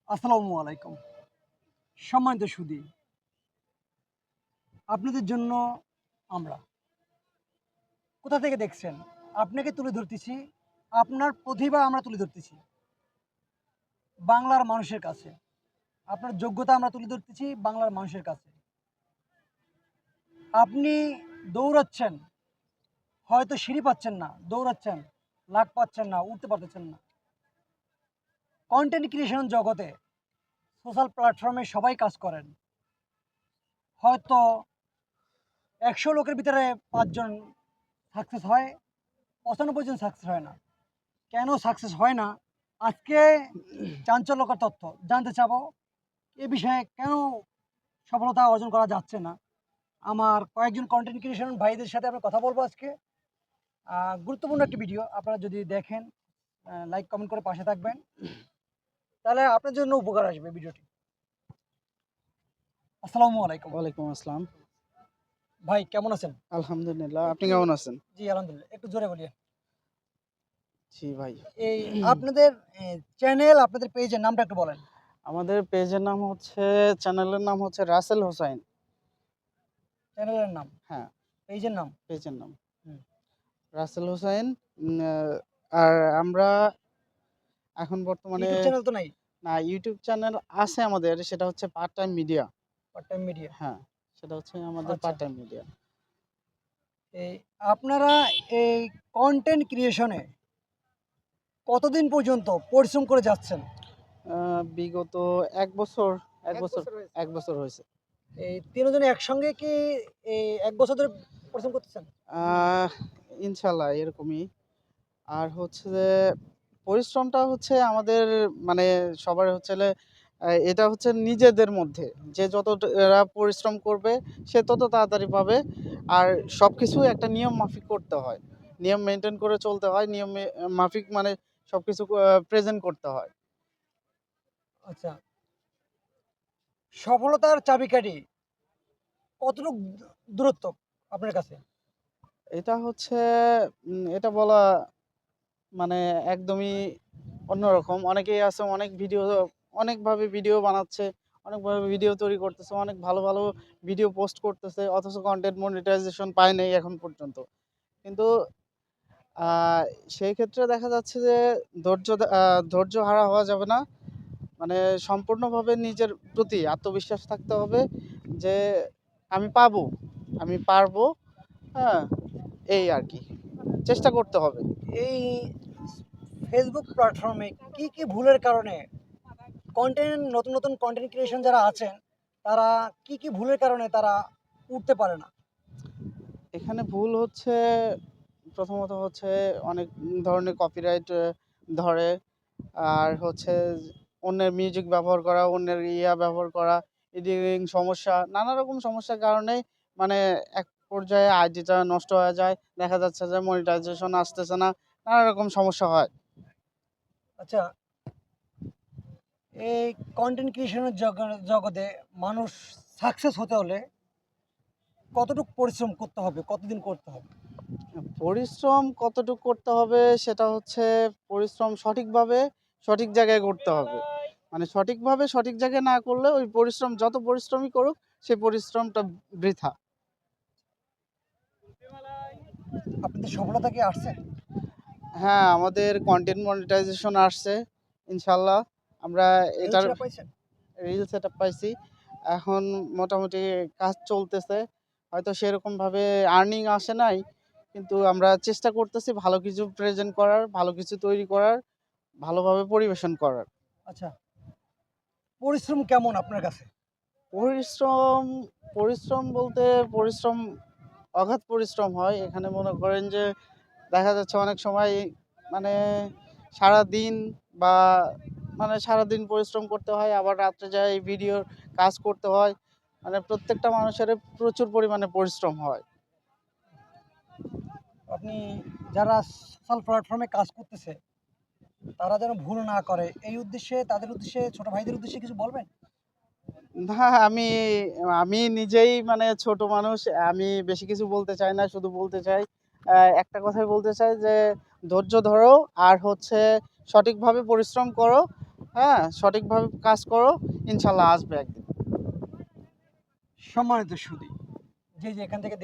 আসসালামু আলাইকুম। সম্মানিত সুধী, আপনাদের জন্য আমরা কোথা থেকে দেখছেন? আপনাকে তুলে ধরতেছি, আপনার প্রতিভা আমরা তুলে ধরতেছি বাংলার মানুষের কাছে। আপনার যোগ্যতা আমরা তুলে ধরতেছি বাংলার মানুষের কাছে। আপনি দৌড়াচ্ছেন, হয়তো সিঁড়ি পাচ্ছেন না, দৌড়াচ্ছেন, লাফ পাচ্ছেন না, উঠতে পারতেছেন না। কন্টেন্ট ক্রিয়েশন জগতে সোশ্যাল প্ল্যাটফর্মে সবাই কাজ করেন। হয়তো ১০০ লোকের ভিতরে ৫ জন সাকসেস হয়, ৯৫ জন সাকসেস হয় না। কেন সাকসেস হয় না? আজকে চাঞ্চল্যকর তথ্য জানতে চাবো। এ বিষয়ে কেন সফলতা অর্জন করা যাচ্ছে না? আমার কয়েকজন কন্টেন্ট ক্রিয়েশন ভাইদের সাথে আমরা কথা বলবো আজকে। গুরুত্বপূর্ণ একটি ভিডিও। আপনারা যদি দেখেন, লাইক কমেন্ট করে পাশে থাকবেন। তাহলে আপনার জন্য উপকার আসবে ভিডিওটি। আসসালামু আলাইকুম। ওয়ালাইকুম আসসালাম। ভাই কেমন আছেন? আলহামদুলিল্লাহ। আপনি কেমন আছেন? জি, আলহামদুলিল্লাহ। একটু জোরে বলিয়েন। জি ভাই। এই আপনাদের চ্যানেল, আপনাদের পেজের নামটা একটু বলেন। আমাদের চ্যানেলের নাম হচ্ছে রাসেল হোসাইন। চ্যানেলের নাম, হ্যাঁ, পেজের নাম? পেজের নাম হুম। রাসেল হোসাইন। উম আ আর আমরা এখন বর্তমানে ইউটিউব চ্যানেল তো নাই? না, ইউটিউব চ্যানেল আছে আমাদের, সেটা হচ্ছে part time media. Part time media. হ্যাঁ, সেটা হচ্ছে আমাদের আচ্ছা। Part time media. এই আপনারা এই কন্টেন্ট ক্রিয়েশনে কতদিন পর্যন্ত পরিশ্রম করে যাচ্ছেন? বিগত ১ বছর ১ এক বছর বছর হয়েছে। ১ বছর হয়েছে। এই ৩ জনে একসঙ্গে কি এই ১ বছর ধরে পরিশ্রম করতেছেন? আহ ইনশাআল্লাহ এরকমই। আর হচ্ছে যে পরিশ্রমটা হচ্ছে আমাদের, মানে সবার হচ্ছে হলে এটা হচ্ছে নিজেদের মধ্যে। যে এরা পরিশ্রম করবে সে তত তাড়াতাড়ি পাবে। আর সবকিছু একটা নিয়ম মাফিক করতে হয়। নিয়ম মেইনটেইন করে চলতে হয়। নিয়ম মাফিক মানে সবকিছু প্রেজেন্ট করতে হয়। আচ্ছা। সফলতার চাবিকাঠি কতটুক দূরত্ব আপনার কাছে? এটা হচ্ছে এটা বলা মানে একদমই অন্যরকম। অনেকেই আছে অনেকভাবে ভিডিও বানাচ্ছে, অনেকভাবে ভিডিও তৈরি করতেছে, অনেক ভালো, ভালো ভিডিও পোস্ট করতেছে, অথচ কনটেন্ট মনিটাইজেশন পায় নাই এখন পর্যন্ত। কিন্তু আ সেই ক্ষেত্রে দেখা যাচ্ছে যে ধৈর্য হারা হওয়া যাবে না। মানে সম্পূর্ণভাবে নিজের প্রতি আত্মবিশ্বাস থাকতে হবে যে আমি পাবো, আমি পারবো, হ্যাঁ? এই আরকি। চেষ্টা করতে হবে। এই ফেসবুক প্ল্যাটফর্মে কি ভুলের কারণে নতুন কনটেন্ট ক্রিয়েশন যারা আছেন, তারা কি ভুলের কারণে তারা উঠতে পারে না? এখানে ভুল হচ্ছে, প্রথমত হচ্ছে অনেক ধরনের কপিরাইট ধরে। আর হচ্ছে অন্যের মিউজিক ব্যবহার করা, অন্যের ব্যবহার করা, এডিটিং সমস্যা, নানা রকম সমস্যার কারণেই মানে এক পর্যায়ে আইডিটা নষ্ট হয়ে যায়। দেখা যাচ্ছে যে মনিটাইজেশন আসতেছে না। নানা রকম সমস্যা হয়। আচ্ছা, এই কনটেন্ট ক্রিয়েশনের জগতে মানুষ সাকসেস হতে হলে কতটুকু পরিশ্রম করতে হবে? কতদিন করতে হবে? পরিশ্রম কতটুকু করতে হবে সেটা হচ্ছে পরিশ্রম সঠিকভাবে সঠিক জায়গায় করতে হবে। মানে সঠিকভাবে সঠিক জায়গায় না করলে ওই পরিশ্রম যত পরিশ্রমই করুক সেই পরিশ্রমটা বৃথা। আপনাদের সফলতা কি আসছে? হ্যাঁ, আমাদের কনটেন্ট মনিটাইজেশন আসছে ইনশাআল্লাহ। আমরা রিল এটার ছেড়ে পাইছেন? রিল সেটআপ পাইছি। এখন মোটামুটি কাজ চলতেছে। হয়তো সেরকমভাবে আর্নিং আসে নাই। কিন্তু আমরা চেষ্টা করতেছি ভালো কিছু প্রেজেন্ট করার, ভালো কিছু তৈরি করার, ভালোভাবে পরিবেশন করার। আচ্ছা, পরিশ্রম কেমন আপনার কাছে? পরিশ্রম, পরিশ্রম বলতে পরিশ্রম অগাধ পরিশ্রম হয়। এখানে মনে করেন যে দেখা যাচ্ছে অনেক সময় মানে সারাদিন বা সারাদিন পরিশ্রম করতে হয়। আবার রাত্রে যেয়ে ভিডিওর কাজ করতে হয়। মানে প্রত্যেকটা মানুষেরই প্রচুর পরিমাণে পরিশ্রম হয়। আপনি যারা সোশ্যাল প্ল্যাটফর্মে কাজ করতেছে, তারা যেন ভুল না করে, এই উদ্দেশ্যে তাদের উদ্দেশ্যে, ছোট ভাইদের উদ্দেশ্যে কিছু বলবেন? না, আমি আমি নিজেই ছোট মানুষ। আমি বেশি কিছু বলতে চাই না। শুধু বলতে চাই একটা কথাই বলতে চাই যে ধৈর্য ধরো আর হচ্ছে সঠিকভাবে পরিশ্রম করো। হ্যাঁ, সঠিকভাবে কাজ করো, ইনশাল্লাহ আসবে একদিন। সম্মানিত সুধী, যে এখান থেকে